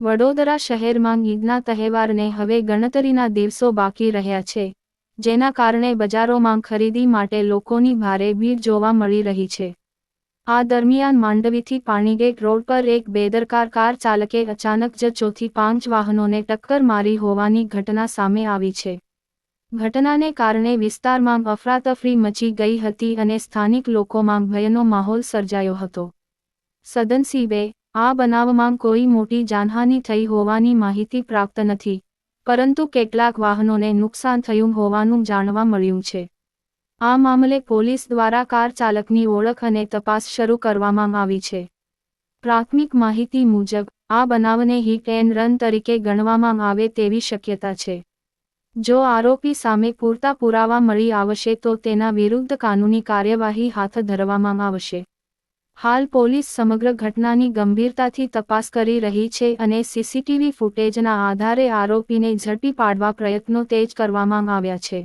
વડોદરા શહેરમાં ઈદના તહેવારને હવે ગણતરીના દિવસો બાકી રહ્યા છે, જેના કારણે બજારોમાં ખરીદી માટે લોકોની ભારે ભીડ જોવા મળી રહી છે। આ દરમિયાન માંડવીથી પાણીગેટ રોડ પર એક બેદરકાર કાર ચાલકે અચાનક જ 4થી 5 વાહનોને ટક્કર મારી હોવાની ઘટના સામે આવી છે। ઘટનાને કારણે વિસ્તારમાં અફરાતફરી મચી ગઈ હતી અને સ્થાનિક લોકોમાં ભયનો માહોલ સર્જાયો હતો। સદનસીબે આ બનાવમાં કોઈ મોટી જાનહાનિ થઈ હોવાની માહિતી પ્રાપ્ત નથી, પરંતુ કેટલાક વાહનોને નુકસાન થયું હોવાનું જાણવા મળ્યું છે। આ મામલે પોલીસ દ્વારા કાર ચાલકની ઓળખ અને તપાસ શરૂ કરવામાં આવી છે। પ્રાથમિક માહિતી મુજબ આ બનાવને હિટ એન્ડ રન તરીકે ગણવામાં આવે તેવી શક્યતા છે। જો આરોપી સામે પૂરતા પુરાવા મળી આવશે તો તેના વિરુદ્ધ કાનૂની કાર્યવાહી હાથ ધરવામાં આવશે। હાલ પોલીસ સમગ્ર ઘટનાની ગંભીરતાથી તપાસ કરી રહી છે અને સીસીટીવી ફૂટેજના આધારે આરોપીને ઝડપી પાડવા પ્રયત્નો તેજ કરવામાં આવ્યા છે।